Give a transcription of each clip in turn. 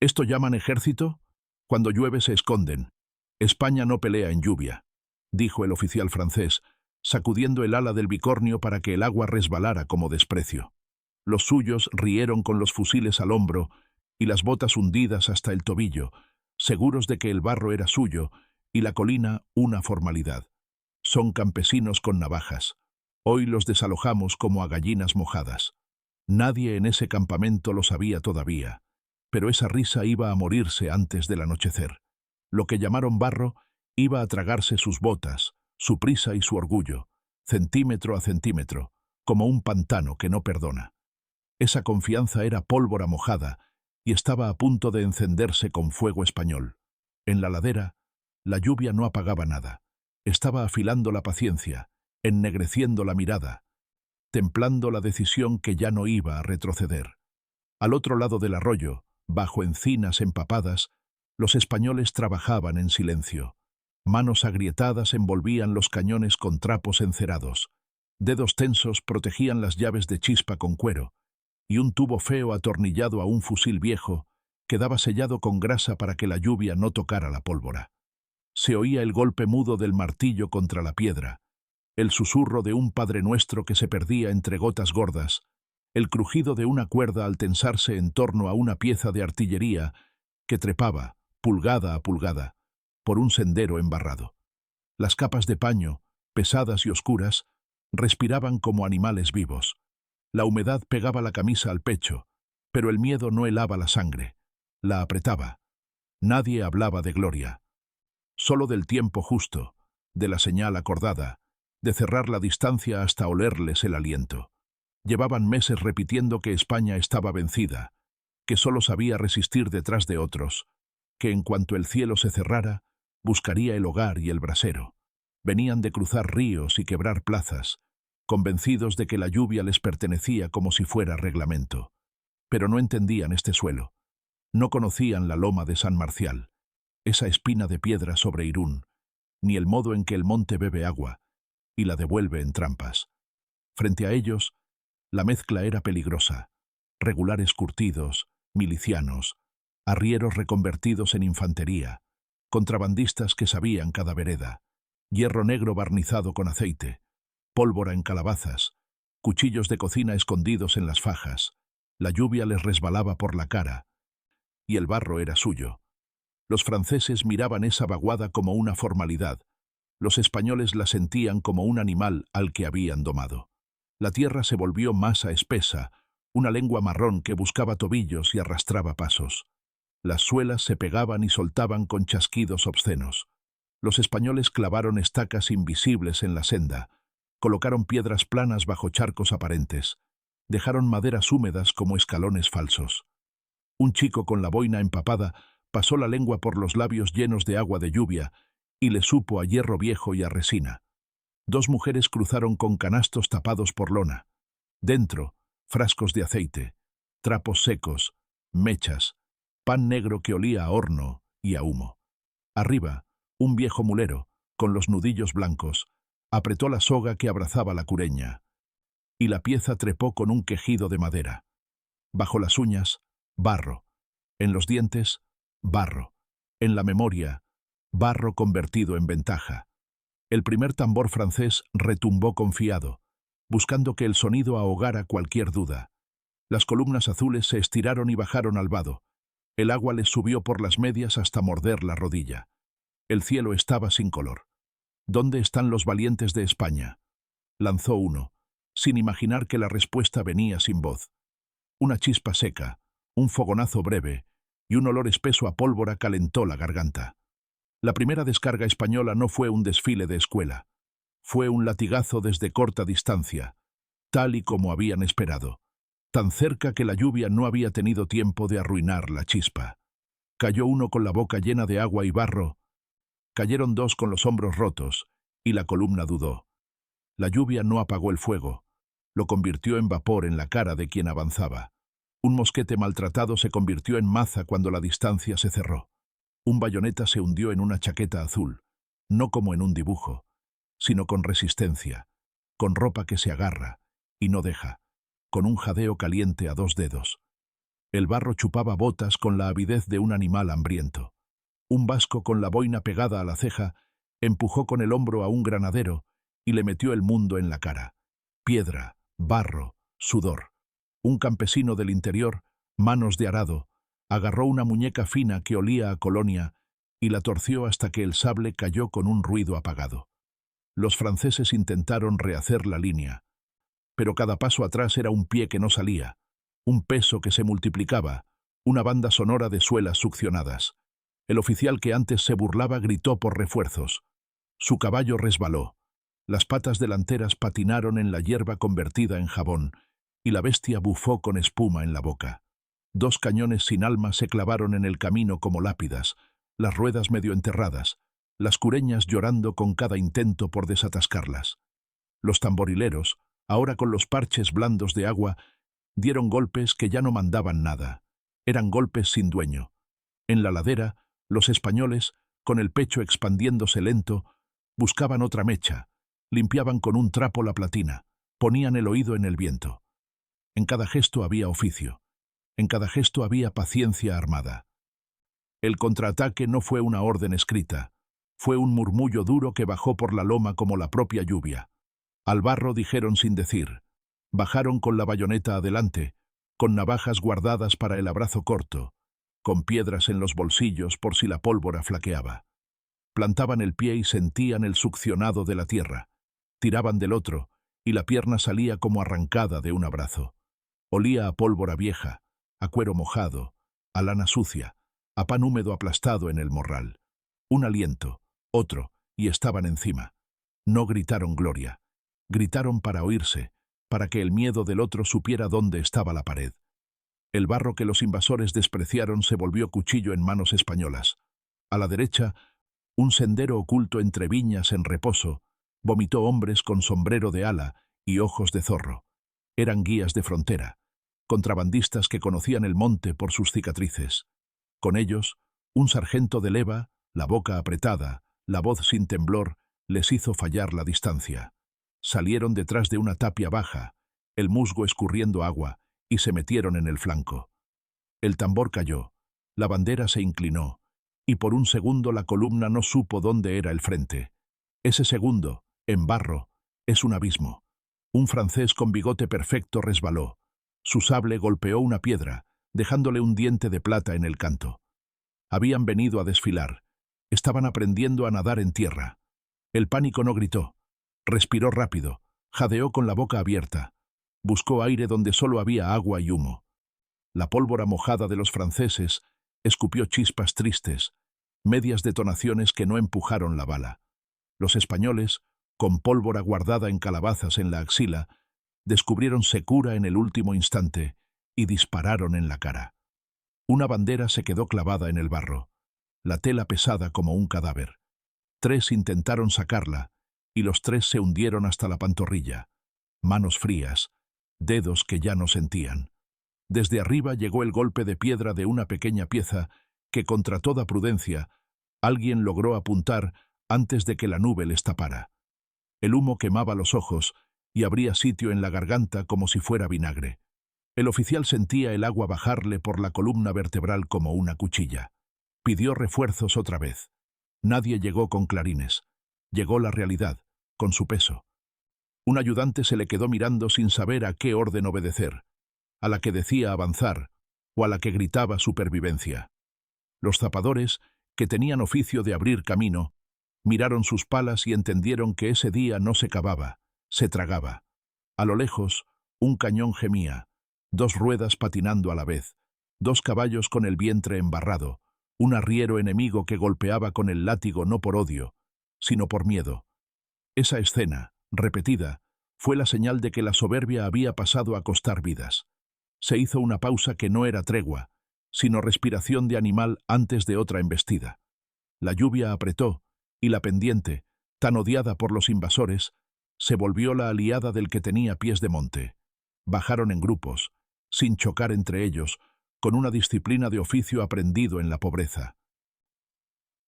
¿Esto llaman ejército? Cuando llueve se esconden. España no pelea en lluvia, dijo el oficial francés, sacudiendo el ala del bicornio para que el agua resbalara como desprecio. Los suyos rieron con los fusiles al hombro y las botas hundidas hasta el tobillo, seguros de que el barro era suyo y la colina una formalidad. Son campesinos con navajas. Hoy los desalojamos como a gallinas mojadas. Nadie en ese campamento lo sabía todavía, pero esa risa iba a morirse antes del anochecer. Lo que llamaron barro iba a tragarse sus botas, su prisa y su orgullo, centímetro a centímetro, como un pantano que no perdona. Esa confianza era pólvora mojada y estaba a punto de encenderse con fuego español. En la ladera, la lluvia no apagaba nada. Estaba afilando la paciencia, ennegreciendo la mirada, templando la decisión que ya no iba a retroceder. Al otro lado del arroyo, bajo encinas empapadas, los españoles trabajaban en silencio. Manos agrietadas envolvían los cañones con trapos encerados. Dedos tensos protegían las llaves de chispa con cuero, y un tubo feo atornillado a un fusil viejo quedaba sellado con grasa para que la lluvia no tocara la pólvora. Se oía el golpe mudo del martillo contra la piedra, el susurro de un Padre Nuestro que se perdía entre gotas gordas, el crujido de una cuerda al tensarse en torno a una pieza de artillería que trepaba, pulgada a pulgada, por un sendero embarrado. Las capas de paño, pesadas y oscuras, respiraban como animales vivos. La humedad pegaba la camisa al pecho, pero el miedo no helaba la sangre, la apretaba. Nadie hablaba de gloria, solo del tiempo justo, de la señal acordada, de cerrar la distancia hasta olerles el aliento. Llevaban meses repitiendo que España estaba vencida, que solo sabía resistir detrás de otros, que en cuanto el cielo se cerrara, buscaría el hogar y el brasero. Venían de cruzar ríos y quebrar plazas, convencidos de que la lluvia les pertenecía como si fuera reglamento. Pero no entendían este suelo. No conocían la loma de San Marcial, esa espina de piedra sobre Irún, ni el modo en que el monte bebe agua y la devuelve en trampas. Frente a ellos, la mezcla era peligrosa. Regulares curtidos, milicianos, arrieros reconvertidos en infantería, contrabandistas que sabían cada vereda, hierro negro barnizado con aceite, pólvora en calabazas, cuchillos de cocina escondidos en las fajas. La lluvia les resbalaba por la cara, y el barro era suyo. Los franceses miraban esa vaguada como una formalidad. Los españoles la sentían como un animal al que habían domado. La tierra se volvió masa espesa, una lengua marrón que buscaba tobillos y arrastraba pasos. Las suelas se pegaban y soltaban con chasquidos obscenos. Los españoles clavaron estacas invisibles en la senda, colocaron piedras planas bajo charcos aparentes, dejaron maderas húmedas como escalones falsos. Un chico con la boina empapada pasó la lengua por los labios llenos de agua de lluvia y le supo a hierro viejo y a resina. Dos mujeres cruzaron con canastos tapados por lona. Dentro, frascos de aceite, trapos secos, mechas, pan negro que olía a horno y a humo. Arriba, un viejo mulero, con los nudillos blancos, apretó la soga que abrazaba la cureña, y la pieza trepó con un quejido de madera. Bajo las uñas, barro. En los dientes, barro. En la memoria, barro convertido en ventaja. El primer tambor francés retumbó confiado, buscando que el sonido ahogara cualquier duda. Las columnas azules se estiraron y bajaron al vado. El agua les subió por las medias hasta morder la rodilla. El cielo estaba sin color. ¿Dónde están los valientes de España?, lanzó uno, sin imaginar que la respuesta venía sin voz. Una chispa seca, un fogonazo breve y un olor espeso a pólvora calentó la garganta. La primera descarga española no fue un desfile de escuela. Fue un latigazo desde corta distancia, tal y como habían esperado, tan cerca que la lluvia no había tenido tiempo de arruinar la chispa. Cayó uno con la boca llena de agua y barro, cayeron dos con los hombros rotos, y la columna dudó. La lluvia no apagó el fuego, lo convirtió en vapor en la cara de quien avanzaba. Un mosquete maltratado se convirtió en maza cuando la distancia se cerró. Un bayoneta se hundió en una chaqueta azul, no como en un dibujo, sino con resistencia, con ropa que se agarra y no deja, con un jadeo caliente a dos dedos. El barro chupaba botas con la avidez de un animal hambriento. Un vasco con la boina pegada a la ceja empujó con el hombro a un granadero y le metió el mundo en la cara. Piedra, barro, sudor. Un campesino del interior, manos de arado, agarró una muñeca fina que olía a colonia y la torció hasta que el sable cayó con un ruido apagado. Los franceses intentaron rehacer la línea, pero cada paso atrás era un pie que no salía, un peso que se multiplicaba, una banda sonora de suelas succionadas. El oficial que antes se burlaba gritó por refuerzos. Su caballo resbaló. Las patas delanteras patinaron en la hierba convertida en jabón, y la bestia bufó con espuma en la boca. 2 cañones sin alma se clavaron en el camino como lápidas, las ruedas medio enterradas, las cureñas llorando con cada intento por desatascarlas. Los tamborileros, ahora con los parches blandos de agua, dieron golpes que ya no mandaban nada. Eran golpes sin dueño. En la ladera, los españoles, con el pecho expandiéndose lento, buscaban otra mecha, limpiaban con un trapo la platina, ponían el oído en el viento. En cada gesto había oficio. En cada gesto había paciencia armada. El contraataque no fue una orden escrita. Fue un murmullo duro que bajó por la loma como la propia lluvia. Al barro dijeron sin decir. Bajaron con la bayoneta adelante, con navajas guardadas para el abrazo corto, con piedras en los bolsillos por si la pólvora flaqueaba. Plantaban el pie y sentían el succionado de la tierra. Tiraban del otro, y la pierna salía como arrancada de un abrazo. Olía a pólvora vieja, a cuero mojado, a lana sucia, a pan húmedo aplastado en el morral. Un aliento, otro, y estaban encima. No gritaron gloria. Gritaron para oírse, para que el miedo del otro supiera dónde estaba la pared. El barro que los invasores despreciaron se volvió cuchillo en manos españolas. A la derecha, un sendero oculto entre viñas en reposo, vomitó hombres con sombrero de ala y ojos de zorro. Eran guías de frontera, contrabandistas que conocían el monte por sus cicatrices. Con ellos, un sargento de leva, la boca apretada, la voz sin temblor, les hizo fallar la distancia. Salieron detrás de una tapia baja, el musgo escurriendo agua, y se metieron en el flanco. El tambor cayó, la bandera se inclinó, y por un segundo la columna no supo dónde era el frente. Ese segundo, en barro, es un abismo. Un francés con bigote perfecto resbaló. Su sable golpeó una piedra, dejándole un diente de plata en el canto. Habían venido a desfilar. Estaban aprendiendo a nadar en tierra. El pánico no gritó. Respiró rápido, jadeó con la boca abierta. Buscó aire donde solo había agua y humo. La pólvora mojada de los franceses escupió chispas tristes, medias detonaciones que no empujaron la bala. Los españoles, con pólvora guardada en calabazas en la axila, descubrieron secura en el último instante y dispararon en la cara. Una bandera se quedó clavada en el barro, la tela pesada como un cadáver. 3 intentaron sacarla, y los 3 se hundieron hasta la pantorrilla. Manos frías, dedos que ya no sentían. Desde arriba llegó el golpe de piedra de una pequeña pieza que, contra toda prudencia, alguien logró apuntar antes de que la nube les tapara. El humo quemaba los ojos y abría sitio en la garganta como si fuera vinagre. El oficial sentía el agua bajarle por la columna vertebral como una cuchilla. Pidió refuerzos otra vez. Nadie llegó con clarines. Llegó la realidad, con su peso. Un ayudante se le quedó mirando sin saber a qué orden obedecer, a la que decía avanzar o a la que gritaba supervivencia. Los zapadores, que tenían oficio de abrir camino, miraron sus palas y entendieron que ese día no se cavaba, se tragaba. A lo lejos, un cañón gemía, 2 ruedas patinando a la vez, 2 caballos con el vientre embarrado, un arriero enemigo que golpeaba con el látigo no por odio, sino por miedo. Esa escena, repetida, fue la señal de que la soberbia había pasado a costar vidas. Se hizo una pausa que no era tregua, sino respiración de animal antes de otra embestida. La lluvia apretó, y la pendiente, tan odiada por los invasores, se volvió la aliada del que tenía pies de monte. Bajaron en grupos, sin chocar entre ellos, con una disciplina de oficio aprendido en la pobreza.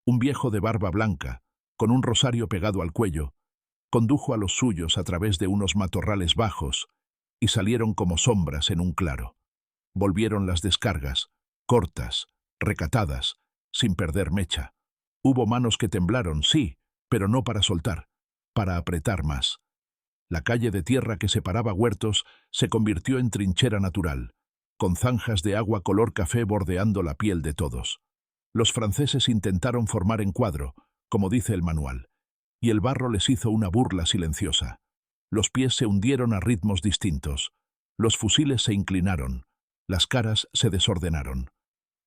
Un viejo de barba blanca, con un rosario pegado al cuello, condujo a los suyos a través de unos matorrales bajos y salieron como sombras en un claro. Volvieron las descargas, cortas, recatadas, sin perder mecha. Hubo manos que temblaron, sí, pero no para soltar, para apretar más. La calle de tierra que separaba huertos se convirtió en trinchera natural, con zanjas de agua color café bordeando la piel de todos. Los franceses intentaron formar encuadro, como dice el manual, y el barro les hizo una burla silenciosa. Los pies se hundieron a ritmos distintos. Los fusiles se inclinaron. Las caras se desordenaron.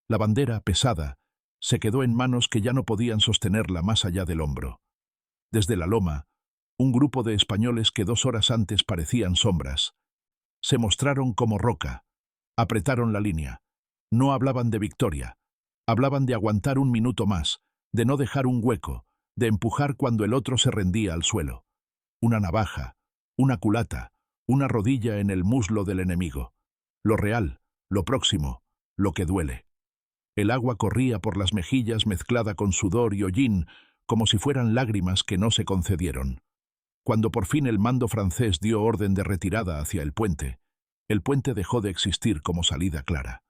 La bandera, pesada, se quedó en manos que ya no podían sostenerla más allá del hombro. Desde la loma, un grupo de españoles que 2 horas antes parecían sombras, se mostraron como roca, apretaron la línea. No hablaban de victoria, hablaban de aguantar un minuto más, de no dejar un hueco, de empujar cuando el otro se rendía al suelo. Una navaja, una culata, una rodilla en el muslo del enemigo. Lo real, lo próximo, lo que duele. El agua corría por las mejillas mezclada con sudor y hollín, como si fueran lágrimas que no se concedieron. Cuando por fin el mando francés dio orden de retirada hacia el puente dejó de existir como salida clara.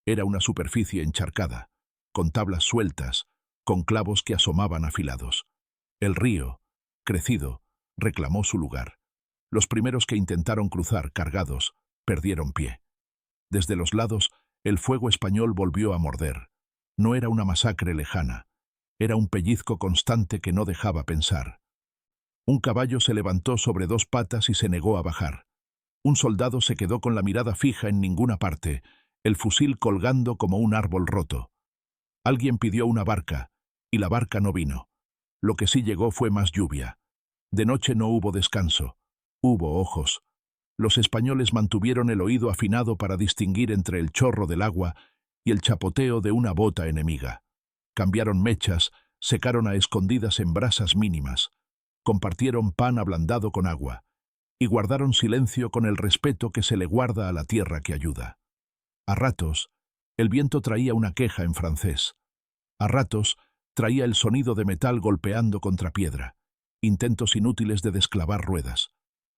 Era una superficie encharcada, con tablas sueltas, con clavos que asomaban afilados. El río, crecido, reclamó su lugar. Los primeros que intentaron cruzar, cargados, perdieron pie. Desde los lados, el fuego español volvió a morder. No era una masacre lejana, era un pellizco constante que no dejaba pensar. Un caballo se levantó sobre 2 patas y se negó a bajar. Un soldado se quedó con la mirada fija en ninguna parte, el fusil colgando como un árbol roto. Alguien pidió una barca, y la barca no vino. Lo que sí llegó fue más lluvia. De noche no hubo descanso. Hubo ojos. Los españoles mantuvieron el oído afinado para distinguir entre el chorro del agua y el chapoteo de una bota enemiga. Cambiaron mechas, secaron a escondidas en brasas mínimas. Compartieron pan ablandado con agua, y guardaron silencio con el respeto que se le guarda a la tierra que ayuda. A ratos, el viento traía una queja en francés. A ratos, traía el sonido de metal golpeando contra piedra, intentos inútiles de desclavar ruedas.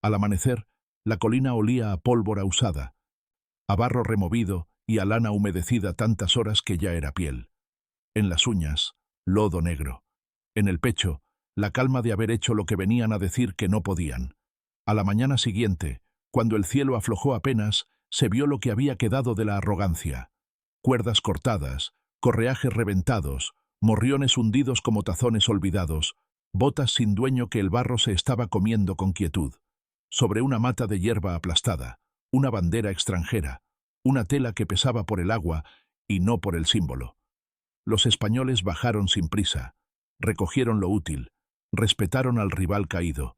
Al amanecer, la colina olía a pólvora usada, a barro removido y a lana humedecida tantas horas que ya era piel. En las uñas, lodo negro. En el pecho, la calma de haber hecho lo que venían a decir que no podían. A la mañana siguiente, cuando el cielo aflojó apenas, se vio lo que había quedado de la arrogancia. Cuerdas cortadas, correajes reventados, morriones hundidos como tazones olvidados, botas sin dueño que el barro se estaba comiendo con quietud. Sobre una mata de hierba aplastada, una bandera extranjera, una tela que pesaba por el agua y no por el símbolo. Los españoles bajaron sin prisa, recogieron lo útil, respetaron al rival caído.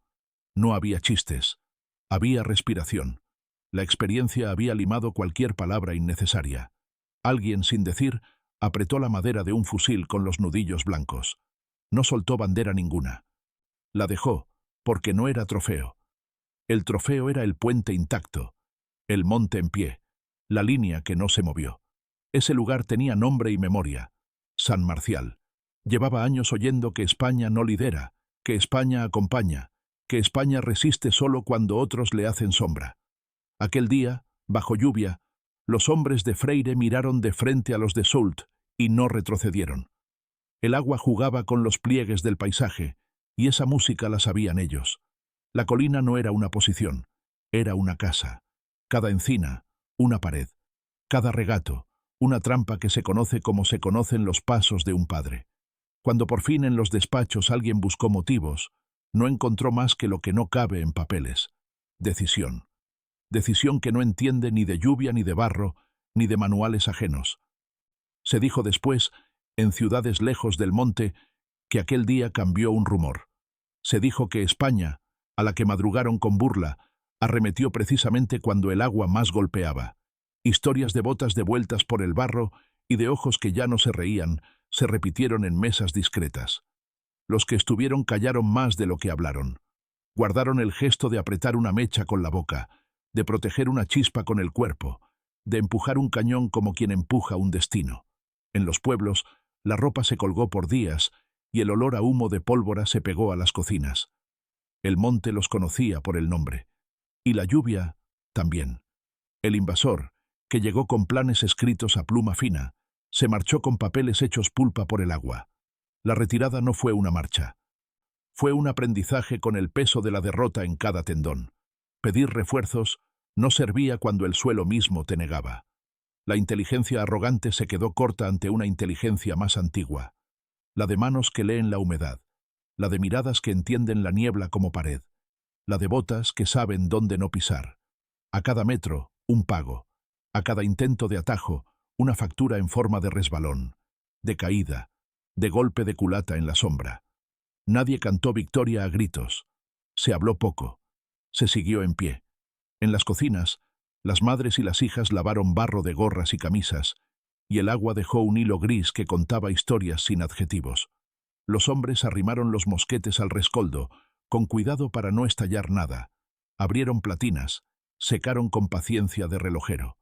No había chistes, había respiración. La experiencia había limado cualquier palabra innecesaria. Alguien, sin decir, apretó la madera de un fusil con los nudillos blancos. No soltó bandera ninguna. La dejó, porque no era trofeo. El trofeo era el puente intacto, el monte en pie, la línea que no se movió. Ese lugar tenía nombre y memoria. San Marcial. Llevaba años oyendo que España no lidera, que España acompaña, que España resiste solo cuando otros le hacen sombra. Aquel día, bajo lluvia, los hombres de Freire miraron de frente a los de Soult y no retrocedieron. El agua jugaba con los pliegues del paisaje, y esa música la sabían ellos. La colina no era una posición, era una casa. Cada encina, una pared. Cada regato, una trampa que se conoce como se conocen los pasos de un padre. Cuando por fin en los despachos alguien buscó motivos, no encontró más que lo que no cabe en papeles. Decisión. Decisión que no entiende ni de lluvia ni de barro, ni de manuales ajenos. Se dijo después, en ciudades lejos del monte, que aquel día cambió un rumor. Se dijo que España, a la que madrugaron con burla, arremetió precisamente cuando el agua más golpeaba. Historias de botas devueltas por el barro y de ojos que ya no se reían, se repitieron en mesas discretas. Los que estuvieron callaron más de lo que hablaron. Guardaron el gesto de apretar una mecha con la boca, de proteger una chispa con el cuerpo, de empujar un cañón como quien empuja un destino. En los pueblos, la ropa se colgó por días y el olor a humo de pólvora se pegó a las cocinas. El monte los conocía por el nombre. Y la lluvia, también. El invasor, que llegó con planes escritos a pluma fina, se marchó con papeles hechos pulpa por el agua. La retirada no fue una marcha. Fue un aprendizaje con el peso de la derrota en cada tendón. Pedir refuerzos no servía cuando el suelo mismo te negaba. La inteligencia arrogante se quedó corta ante una inteligencia más antigua. La de manos que leen la humedad. La de miradas que entienden la niebla como pared. La de botas que saben dónde no pisar. A cada metro, un pago. A cada intento de atajo, una factura en forma de resbalón, de caída, de golpe de culata en la sombra. Nadie cantó victoria a gritos. Se habló poco. Se siguió en pie. En las cocinas, las madres y las hijas lavaron barro de gorras y camisas, y el agua dejó un hilo gris que contaba historias sin adjetivos. Los hombres arrimaron los mosquetes al rescoldo, con cuidado para no estallar nada. Abrieron platinas, secaron con paciencia de relojero.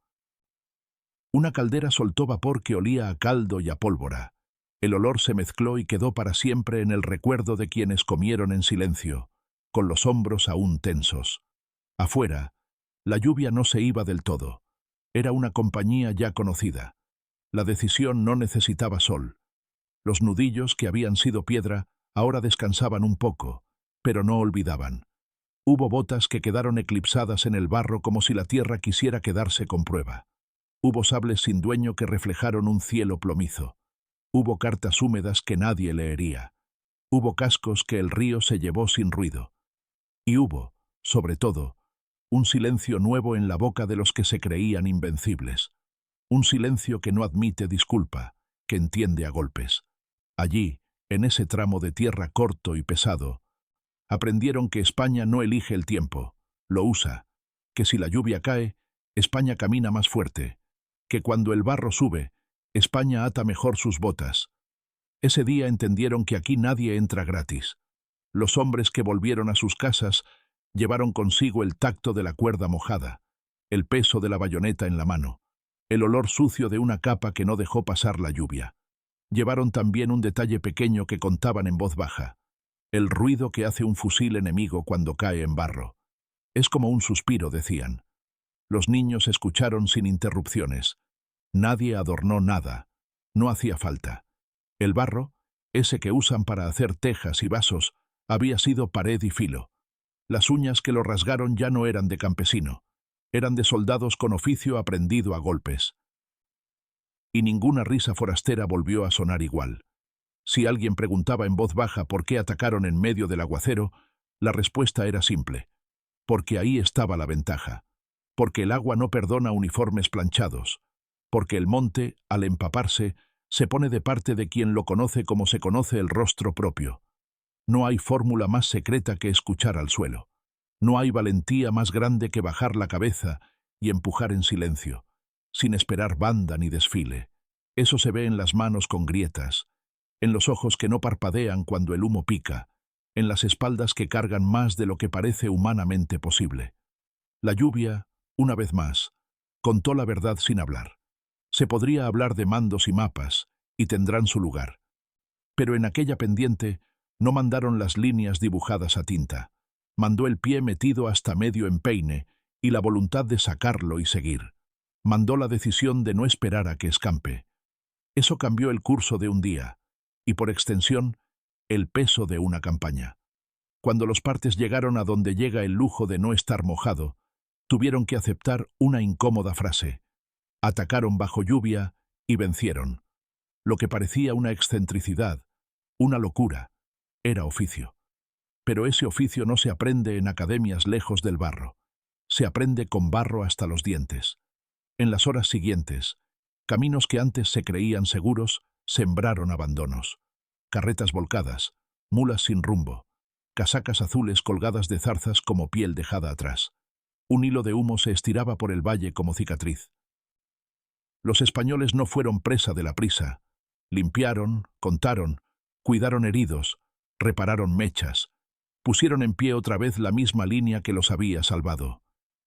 Una caldera soltó vapor que olía a caldo y a pólvora. El olor se mezcló y quedó para siempre en el recuerdo de quienes comieron en silencio, con los hombros aún tensos. Afuera, la lluvia no se iba del todo. Era una compañía ya conocida. La decisión no necesitaba sol. Los nudillos, que habían sido piedra, ahora descansaban un poco, pero no olvidaban. Hubo botas que quedaron eclipsadas en el barro como si la tierra quisiera quedarse con prueba. Hubo sables sin dueño que reflejaron un cielo plomizo. Hubo cartas húmedas que nadie leería. Hubo cascos que el río se llevó sin ruido. Y hubo, sobre todo, un silencio nuevo en la boca de los que se creían invencibles. Un silencio que no admite disculpa, que entiende a golpes. Allí, en ese tramo de tierra corto y pesado, aprendieron que España no elige el tiempo, lo usa, que si la lluvia cae, España camina más fuerte, que cuando el barro sube, España ata mejor sus botas. Ese día entendieron que aquí nadie entra gratis. Los hombres que volvieron a sus casas llevaron consigo el tacto de la cuerda mojada, el peso de la bayoneta en la mano, el olor sucio de una capa que no dejó pasar la lluvia. Llevaron también un detalle pequeño que contaban en voz baja, el ruido que hace un fusil enemigo cuando cae en barro. Es como un suspiro, decían. Los niños escucharon sin interrupciones. Nadie adornó nada. No hacía falta. El barro, ese que usan para hacer tejas y vasos, había sido pared y filo. Las uñas que lo rasgaron ya no eran de campesino. Eran de soldados con oficio aprendido a golpes. Y ninguna risa forastera volvió a sonar igual. Si alguien preguntaba en voz baja por qué atacaron en medio del aguacero, la respuesta era simple. Porque ahí estaba la ventaja. Porque el agua no perdona uniformes planchados. Porque el monte, al empaparse, se pone de parte de quien lo conoce como se conoce el rostro propio. No hay fórmula más secreta que escuchar al suelo. No hay valentía más grande que bajar la cabeza y empujar en silencio, sin esperar banda ni desfile. Eso se ve en las manos con grietas, en los ojos que no parpadean cuando el humo pica, en las espaldas que cargan más de lo que parece humanamente posible. La lluvia, una vez más, contó la verdad sin hablar. Se podría hablar de mandos y mapas, y tendrán su lugar. Pero en aquella pendiente no mandaron las líneas dibujadas a tinta. Mandó el pie metido hasta medio empeine y la voluntad de sacarlo y seguir. Mandó la decisión de no esperar a que escampe. Eso cambió el curso de un día, y por extensión, el peso de una campaña. Cuando los partes llegaron a donde llega el lujo de no estar mojado, tuvieron que aceptar una incómoda frase. Atacaron bajo lluvia y vencieron. Lo que parecía una excentricidad, una locura, era oficio. Pero ese oficio no se aprende en academias lejos del barro. Se aprende con barro hasta los dientes. En las horas siguientes, caminos que antes se creían seguros, sembraron abandonos. Carretas volcadas, mulas sin rumbo, casacas azules colgadas de zarzas como piel dejada atrás. Un hilo de humo se estiraba por el valle como cicatriz. Los españoles no fueron presa de la prisa. Limpiaron, contaron, cuidaron heridos, repararon mechas, pusieron en pie otra vez la misma línea que los había salvado.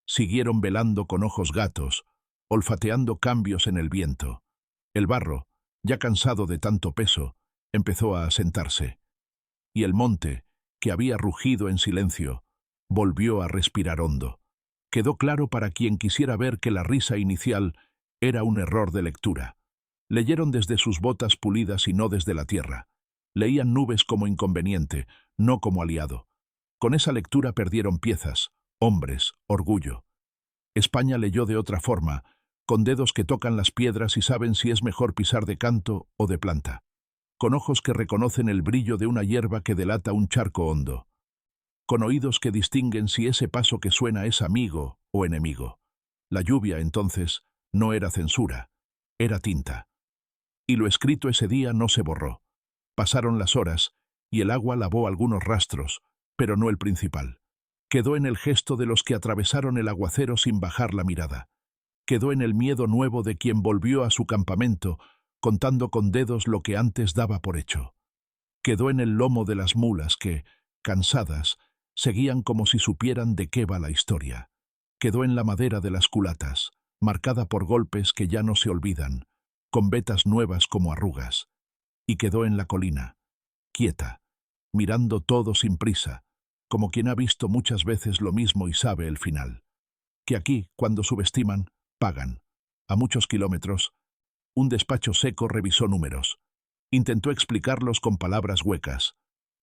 Siguieron velando con ojos gatos, olfateando cambios en el viento. El barro, ya cansado de tanto peso, empezó a asentarse. Y el monte, que había rugido en silencio, volvió a respirar hondo. Quedó claro para quien quisiera ver que la risa inicial Era un error de lectura. Leyeron desde sus botas pulidas y no desde la tierra. Leían nubes como inconveniente, no como aliado. Con esa lectura perdieron piezas, hombres, orgullo. España leyó de otra forma, con dedos que tocan las piedras y saben si es mejor pisar de canto o de planta. Con ojos que reconocen el brillo de una hierba que delata un charco hondo. Con oídos que distinguen si ese paso que suena es amigo o enemigo. La lluvia, entonces, no era censura, era tinta. Y lo escrito ese día no se borró. Pasaron las horas, y el agua lavó algunos rastros, pero no el principal. Quedó en el gesto de los que atravesaron el aguacero sin bajar la mirada. Quedó en el miedo nuevo de quien volvió a su campamento, contando con dedos lo que antes daba por hecho. Quedó en el lomo de las mulas que, cansadas, seguían como si supieran de qué va la historia. Quedó en la madera de las culatas, marcada por golpes que ya no se olvidan, con vetas nuevas como arrugas. Y quedó en la colina, quieta, mirando todo sin prisa, como quien ha visto muchas veces lo mismo y sabe el final. Que aquí, cuando subestiman, pagan. A muchos kilómetros, un despacho seco revisó números. Intentó explicarlos con palabras huecas.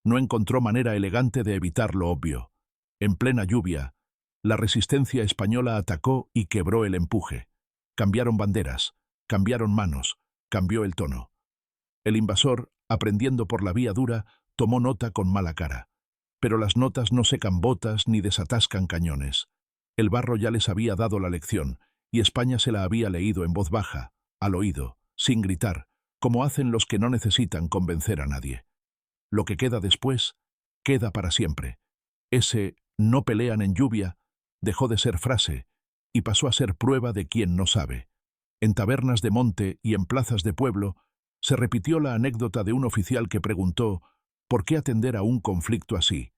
No encontró manera elegante de evitar lo obvio. En plena lluvia, la resistencia española atacó y quebró el empuje. Cambiaron banderas, cambiaron manos, cambió el tono. El invasor, aprendiendo por la vía dura, tomó nota con mala cara. Pero las notas no secan botas ni desatascan cañones. El barro ya les había dado la lección, y España se la había leído en voz baja, al oído, sin gritar, como hacen los que no necesitan convencer a nadie. Lo que queda después, queda para siempre. Ese «no pelean en lluvia» dejó de ser frase y pasó a ser prueba de quien no sabe. En tabernas de monte y en plazas de pueblo se repitió la anécdota de un oficial que preguntó ¿por qué atender a un conflicto así?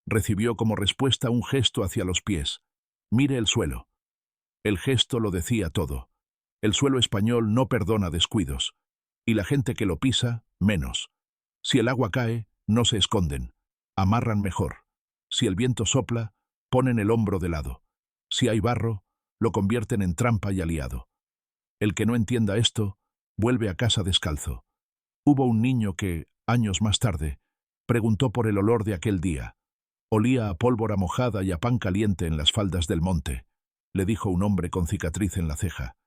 Recibió como respuesta un gesto hacia los pies. «Mire el suelo». El gesto lo decía todo. El suelo español no perdona descuidos, y la gente que lo pisa, menos. Si el agua cae, no se esconden. Amarran mejor. Si el viento sopla, ponen el hombro de lado. Si hay barro, lo convierten en trampa y aliado. El que no entienda esto, vuelve a casa descalzo. Hubo un niño que, años más tarde, preguntó por el olor de aquel día. Olía a pólvora mojada y a pan caliente en las faldas del monte, le dijo un hombre con cicatriz en la ceja,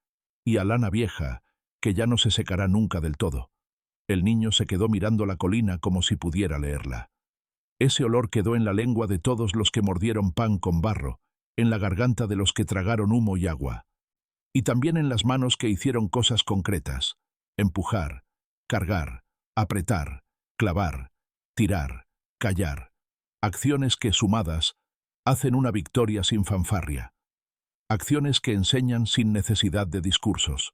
y a lana vieja, que ya no se secará nunca del todo. El niño se quedó mirando la colina como si pudiera leerla. Ese olor quedó en la lengua de todos los que mordieron pan con barro, en la garganta de los que tragaron humo y agua. Y también en las manos que hicieron cosas concretas: empujar, cargar, apretar, clavar, tirar, callar. Acciones que, sumadas, hacen una victoria sin fanfarria. Acciones que enseñan sin necesidad de discursos.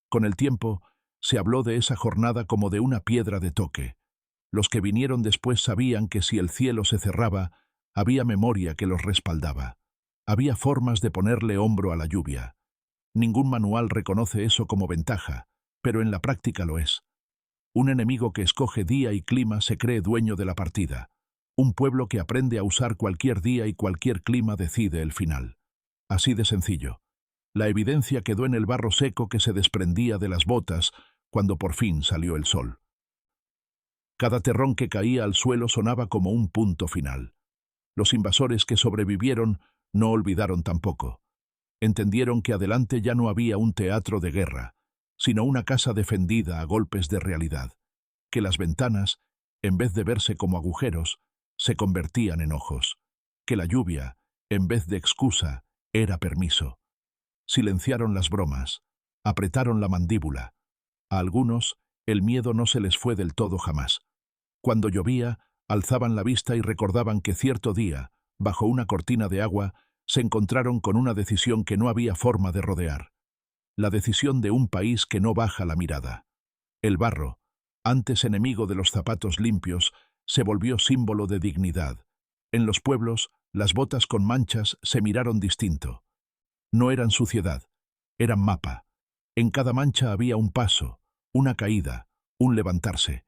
Con el tiempo, se habló de esa jornada como de una piedra de toque. Los que vinieron después sabían que si el cielo se cerraba, había memoria que los respaldaba. Había formas de ponerle hombro a la lluvia. Ningún manual reconoce eso como ventaja, pero en la práctica lo es. Un enemigo que escoge día y clima se cree dueño de la partida. Un pueblo que aprende a usar cualquier día y cualquier clima decide el final. Así de sencillo. La evidencia quedó en el barro seco que se desprendía de las botas cuando por fin salió el sol. Cada terrón que caía al suelo sonaba como un punto final. Los invasores que sobrevivieron no olvidaron tampoco. Entendieron que adelante ya no había un teatro de guerra, sino una casa defendida a golpes de realidad, que las ventanas, en vez de verse como agujeros, se convertían en ojos, que la lluvia, en vez de excusa, era permiso. Silenciaron las bromas, apretaron la mandíbula. A algunos, el miedo no se les fue del todo jamás. Cuando llovía, alzaban la vista y recordaban que cierto día, bajo una cortina de agua, se encontraron con una decisión que no había forma de rodear. La decisión de un país que no baja la mirada. El barro, antes enemigo de los zapatos limpios, se volvió símbolo de dignidad. En los pueblos, las botas con manchas se miraron distinto. No eran suciedad, eran mapa. En cada mancha había un paso, una caída, un levantarse.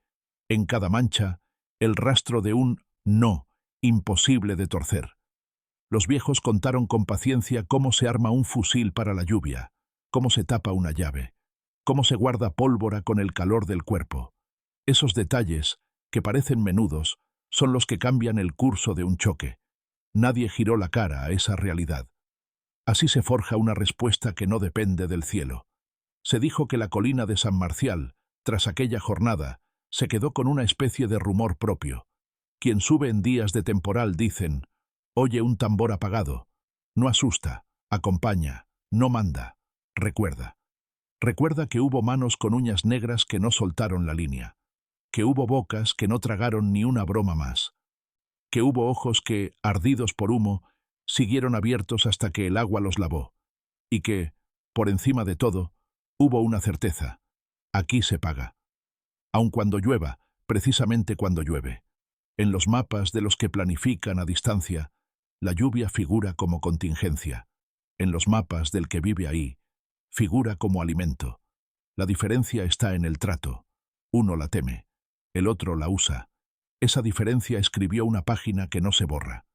En cada mancha, el rastro de un no, imposible de torcer. Los viejos contaron con paciencia cómo se arma un fusil para la lluvia, cómo se tapa una llave, cómo se guarda pólvora con el calor del cuerpo. Esos detalles, que parecen menudos, son los que cambian el curso de un choque. Nadie giró la cara a esa realidad. Así se forja una respuesta que no depende del cielo. Se dijo que la colina de San Marcial, tras aquella jornada, se quedó con una especie de rumor propio. Quien sube en días de temporal, dicen, oye un tambor apagado. No asusta, acompaña, no manda, recuerda. Recuerda que hubo manos con uñas negras que no soltaron la línea, que hubo bocas que no tragaron ni una broma más, que hubo ojos que, ardidos por humo, siguieron abiertos hasta que el agua los lavó, y que, por encima de todo, hubo una certeza: aquí se paga. Aun cuando llueva, precisamente cuando llueve. En los mapas de los que planifican a distancia, la lluvia figura como contingencia. En los mapas del que vive ahí, figura como alimento. La diferencia está en el trato. Uno la teme, el otro la usa. Esa diferencia escribió una página que no se borra.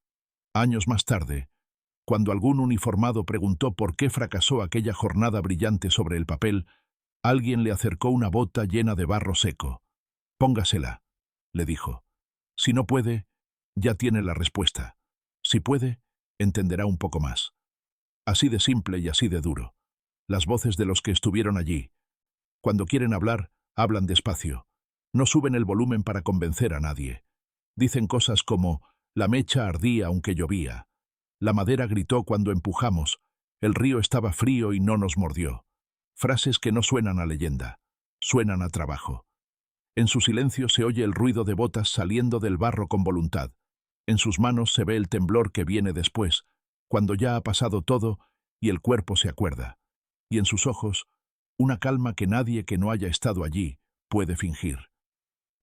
Años más tarde, cuando algún uniformado preguntó por qué fracasó aquella jornada brillante sobre el papel, alguien le acercó una bota llena de barro seco. Póngasela, le dijo. Si no puede, ya tiene la respuesta. Si puede, entenderá un poco más. Así de simple y así de duro. Las voces de los que estuvieron allí. Cuando quieren hablar, hablan despacio. No suben el volumen para convencer a nadie. Dicen cosas como, la mecha ardía aunque llovía. La madera gritó cuando empujamos. El río estaba frío y no nos mordió. Frases que no suenan a leyenda, suenan a trabajo. En su silencio se oye el ruido de botas saliendo del barro con voluntad. En sus manos se ve el temblor que viene después, cuando ya ha pasado todo y el cuerpo se acuerda. Y en sus ojos, una calma que nadie que no haya estado allí puede fingir.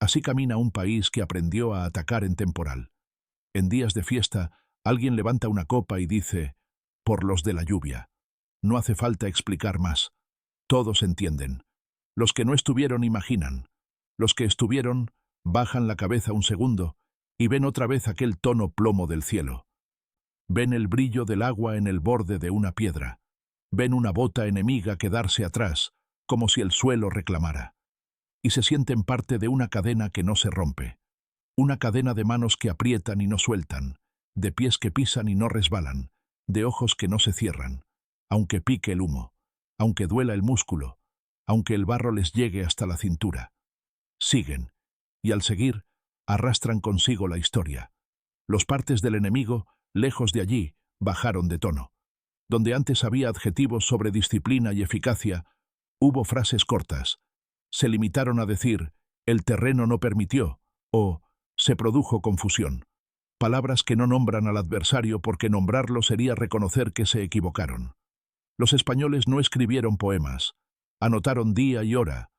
Así camina un país que aprendió a atacar en temporal. En días de fiesta, alguien levanta una copa y dice, por los de la lluvia. No hace falta explicar más. Todos entienden. Los que no estuvieron imaginan. Los que estuvieron bajan la cabeza un segundo y ven otra vez aquel tono plomo del cielo. Ven el brillo del agua en el borde de una piedra. Ven una bota enemiga quedarse atrás, como si el suelo reclamara. Y se sienten parte de una cadena que no se rompe. Una cadena de manos que aprietan y no sueltan, de pies que pisan y no resbalan, de ojos que no se cierran, aunque pique el humo, aunque duela el músculo, aunque el barro les llegue hasta la cintura. Siguen, y al seguir, arrastran consigo la historia. Los partes del enemigo, lejos de allí, bajaron de tono. Donde antes había adjetivos sobre disciplina y eficacia, hubo frases cortas. Se limitaron a decir, el terreno no permitió, o se produjo confusión. Palabras que no nombran al adversario porque nombrarlo sería reconocer que se equivocaron. Los españoles no escribieron poemas, anotaron día y hora,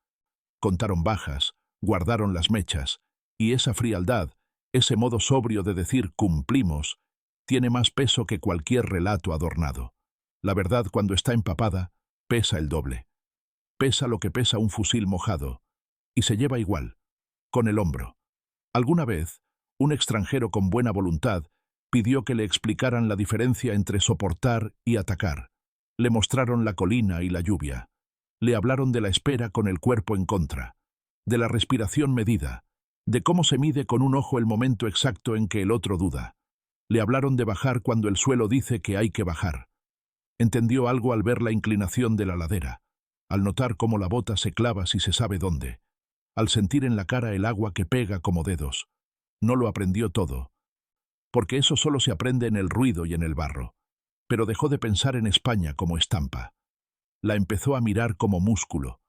contaron bajas, guardaron las mechas, y esa frialdad, ese modo sobrio de decir cumplimos, tiene más peso que cualquier relato adornado. La verdad, cuando está empapada, pesa el doble. Pesa lo que pesa un fusil mojado, y se lleva igual, con el hombro. Alguna vez, un extranjero con buena voluntad pidió que le explicaran la diferencia entre soportar y atacar. Le mostraron la colina y la lluvia. Le hablaron de la espera con el cuerpo en contra, de la respiración medida, de cómo se mide con un ojo el momento exacto en que el otro duda. Le hablaron de bajar cuando el suelo dice que hay que bajar. Entendió algo al ver la inclinación de la ladera, al notar cómo la bota se clava si se sabe dónde, al sentir en la cara el agua que pega como dedos. No lo aprendió todo, porque eso solo se aprende en el ruido y en el barro, pero dejó de pensar en España como estampa. La empezó a mirar como músculo.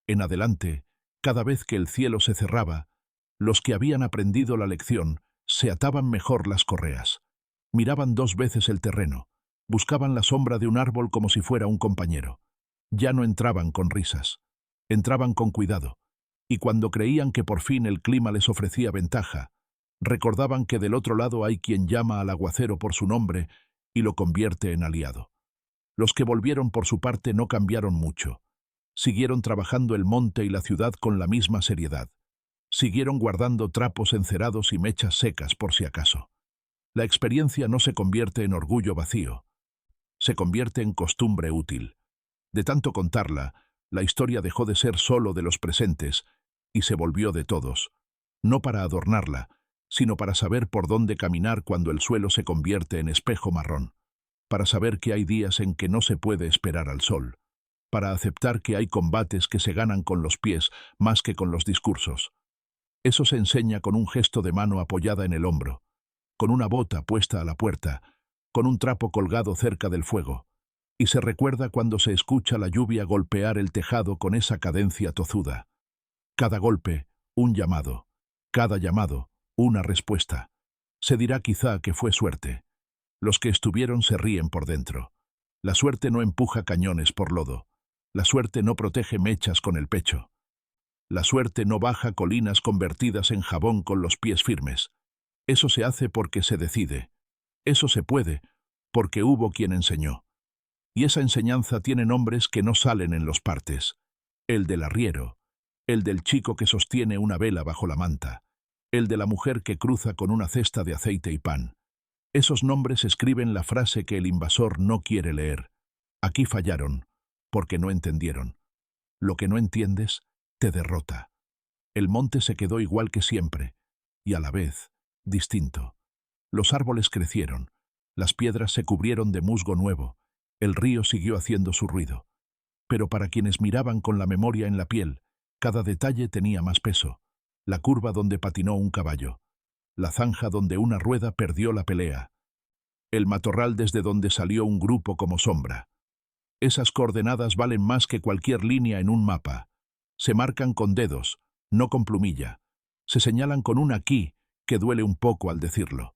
En adelante, cada vez que el cielo se cerraba, los que habían aprendido la lección se ataban mejor las correas. Miraban 2 veces el terreno, buscaban la sombra de un árbol como si fuera un compañero. Ya no entraban con risas, entraban con cuidado, y cuando creían que por fin el clima les ofrecía ventaja, recordaban que del otro lado hay quien llama al aguacero por su nombre y lo convierte en aliado. Los que volvieron por su parte no cambiaron mucho. Siguieron trabajando el monte y la ciudad con la misma seriedad. Siguieron guardando trapos encerados y mechas secas por si acaso. La experiencia no se convierte en orgullo vacío. Se convierte en costumbre útil. De tanto contarla, la historia dejó de ser solo de los presentes y se volvió de todos, no para adornarla, sino para saber por dónde caminar cuando el suelo se convierte en espejo marrón, para saber que hay días en que no se puede esperar al sol, para aceptar que hay combates que se ganan con los pies más que con los discursos. Eso se enseña con un gesto de mano apoyada en el hombro, con una bota puesta a la puerta, con un trapo colgado cerca del fuego, y se recuerda cuando se escucha la lluvia golpear el tejado con esa cadencia tozuda. Cada golpe, un llamado. Cada llamado, una respuesta. Se dirá quizá que fue suerte. Los que estuvieron se ríen por dentro. La suerte no empuja cañones por lodo. La suerte no protege mechas con el pecho. La suerte no baja colinas convertidas en jabón con los pies firmes. Eso se hace porque se decide. Eso se puede, porque hubo quien enseñó. Y esa enseñanza tiene nombres que no salen en los partes. El del arriero, el del chico que sostiene una vela bajo la manta, el de la mujer que cruza con una cesta de aceite y pan. Esos nombres escriben la frase que el invasor no quiere leer. Aquí fallaron, porque no entendieron. Lo que no entiendes, te derrota. El monte se quedó igual que siempre, y a la vez, distinto. Los árboles crecieron, las piedras se cubrieron de musgo nuevo, el río siguió haciendo su ruido. Pero para quienes miraban con la memoria en la piel, cada detalle tenía más peso. La curva donde patinó un caballo, la zanja donde una rueda perdió la pelea, el matorral desde donde salió un grupo como sombra. Esas coordenadas valen más que cualquier línea en un mapa. Se marcan con dedos, no con plumilla. Se señalan con un aquí, que duele un poco al decirlo.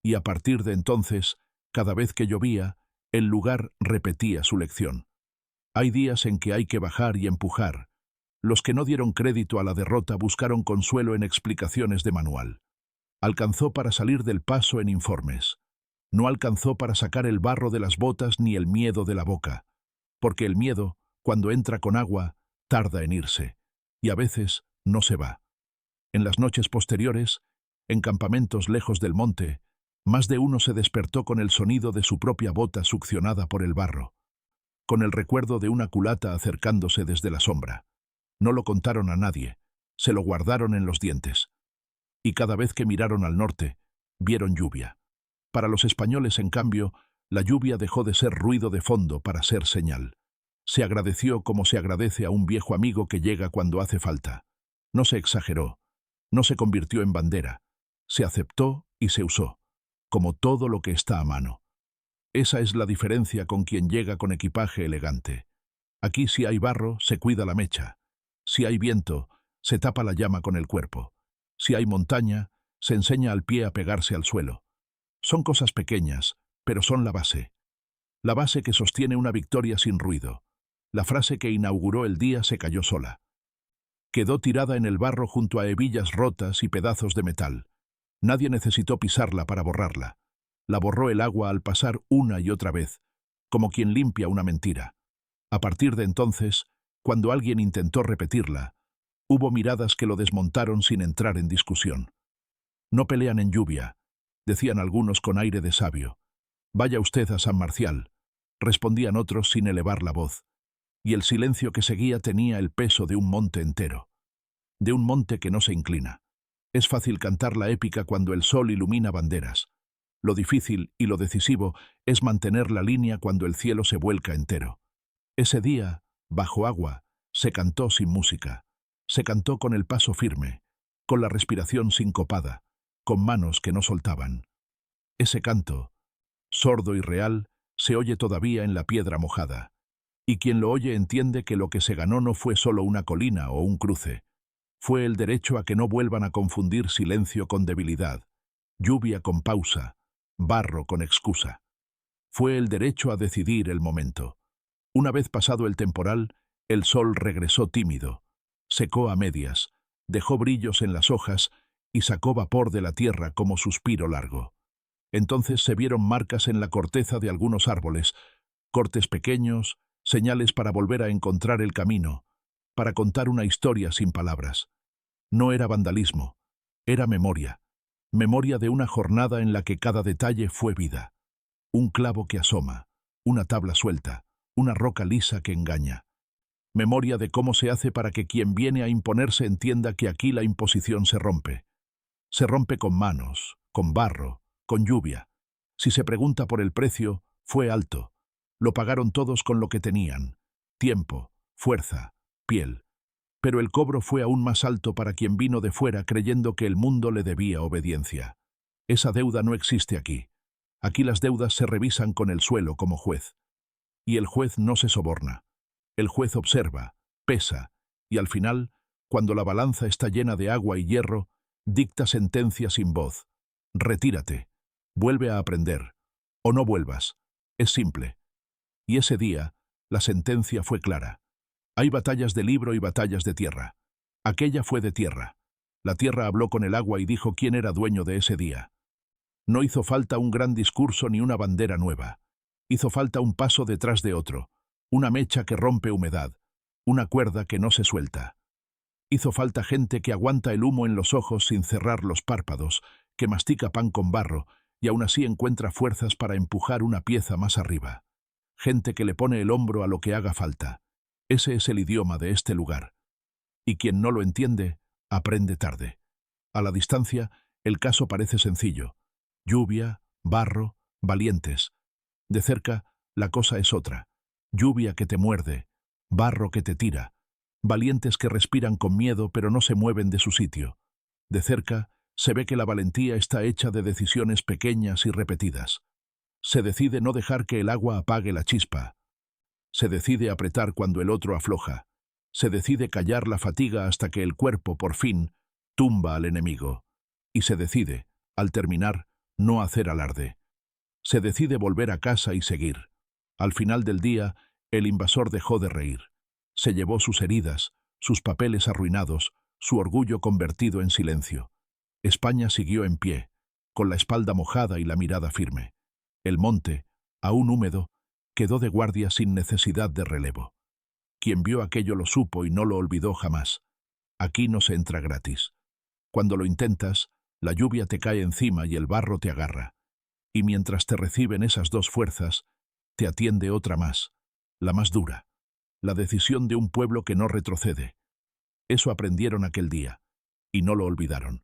Y a partir de entonces, cada vez que llovía, el lugar repetía su lección. Hay días en que hay que bajar y empujar. Los que no dieron crédito a la derrota buscaron consuelo en explicaciones de manual. Alcanzó para salir del paso en informes. No alcanzó para sacar el barro de las botas ni el miedo de la boca. Porque el miedo, cuando entra con agua, tarda en irse. Y a veces no se va. En las noches posteriores, en campamentos lejos del monte, más de uno se despertó con el sonido de su propia bota succionada por el barro, con el recuerdo de una culata acercándose desde la sombra. No lo contaron a nadie, se lo guardaron en los dientes. Y cada vez que miraron al norte, vieron lluvia. Para los españoles, en cambio, la lluvia dejó de ser ruido de fondo para ser señal. Se agradeció como se agradece a un viejo amigo que llega cuando hace falta. No se exageró, no se convirtió en bandera, se aceptó y se usó, como todo lo que está a mano. Esa es la diferencia con quien llega con equipaje elegante. Aquí si hay barro, se cuida la mecha. Si hay viento, se tapa la llama con el cuerpo. Si hay montaña, se enseña al pie a pegarse al suelo. Son cosas pequeñas, pero son la base. La base que sostiene una victoria sin ruido. La frase que inauguró el día se cayó sola. Quedó tirada en el barro junto a hebillas rotas y pedazos de metal. Nadie necesitó pisarla para borrarla. La borró el agua al pasar una y otra vez, como quien limpia una mentira. A partir de entonces, cuando alguien intentó repetirla, hubo miradas que lo desmontaron sin entrar en discusión. No pelean en lluvia, decían algunos con aire de sabio. Vaya usted a San Marcial, respondían otros sin elevar la voz. Y el silencio que seguía tenía el peso de un monte entero. De un monte que no se inclina. Es fácil cantar la épica cuando el sol ilumina banderas. Lo difícil y lo decisivo es mantener la línea cuando el cielo se vuelca entero. Ese día, bajo agua, se cantó sin música. Se cantó con el paso firme, con la respiración sincopada, con manos que no soltaban. Ese canto, sordo y real, se oye todavía en la piedra mojada. Y quien lo oye entiende que lo que se ganó no fue solo una colina o un cruce. Fue el derecho a que no vuelvan a confundir silencio con debilidad, lluvia con pausa, barro con excusa. Fue el derecho a decidir el momento. Una vez pasado el temporal, el sol regresó tímido, secó a medias, dejó brillos en las hojas y sacó vapor de la tierra como suspiro largo. Entonces se vieron marcas en la corteza de algunos árboles, cortes pequeños, señales para volver a encontrar el camino, para contar una historia sin palabras. No era vandalismo, era memoria. Memoria de una jornada en la que cada detalle fue vida. Un clavo que asoma, una tabla suelta, una roca lisa que engaña. Memoria de cómo se hace para que quien viene a imponerse entienda que aquí la imposición se rompe. Se rompe con manos, con barro, con lluvia. Si se pregunta por el precio, fue alto. Lo pagaron todos con lo que tenían: tiempo, fuerza, piel. Pero el cobro fue aún más alto para quien vino de fuera creyendo que el mundo le debía obediencia. Esa deuda no existe aquí. Aquí las deudas se revisan con el suelo como juez. Y el juez no se soborna. El juez observa, pesa, y al final, cuando la balanza está llena de agua y hierro, dicta sentencia sin voz. Retírate, vuelve a aprender, o no vuelvas. Es simple. Y ese día, la sentencia fue clara. Hay batallas de libro y batallas de tierra. Aquella fue de tierra. La tierra habló con el agua y dijo quién era dueño de ese día. No hizo falta un gran discurso ni una bandera nueva. Hizo falta un paso detrás de otro, una mecha que rompe humedad, una cuerda que no se suelta. Hizo falta gente que aguanta el humo en los ojos sin cerrar los párpados, que mastica pan con barro y aún así encuentra fuerzas para empujar una pieza más arriba. Gente que le pone el hombro a lo que haga falta. Ese es el idioma de este lugar. Y quien no lo entiende, aprende tarde. A la distancia, el caso parece sencillo. Lluvia, barro, valientes. De cerca, la cosa es otra. Lluvia que te muerde, barro que te tira, valientes que respiran con miedo pero no se mueven de su sitio. De cerca, se ve que la valentía está hecha de decisiones pequeñas y repetidas. Se decide no dejar que el agua apague la chispa. Se decide apretar cuando el otro afloja. Se decide callar la fatiga hasta que el cuerpo, por fin, tumba al enemigo. Y se decide, al terminar, no hacer alarde. Se decide volver a casa y seguir. Al final del día, el invasor dejó de reír. Se llevó sus heridas, sus papeles arruinados, su orgullo convertido en silencio. España siguió en pie, con la espalda mojada y la mirada firme. El monte, aún húmedo, quedó de guardia sin necesidad de relevo. Quien vio aquello lo supo y no lo olvidó jamás. Aquí no se entra gratis. Cuando lo intentas, la lluvia te cae encima y el barro te agarra. Y mientras te reciben esas dos fuerzas, te atiende otra más, la más dura, la decisión de un pueblo que no retrocede. Eso aprendieron aquel día, y no lo olvidaron.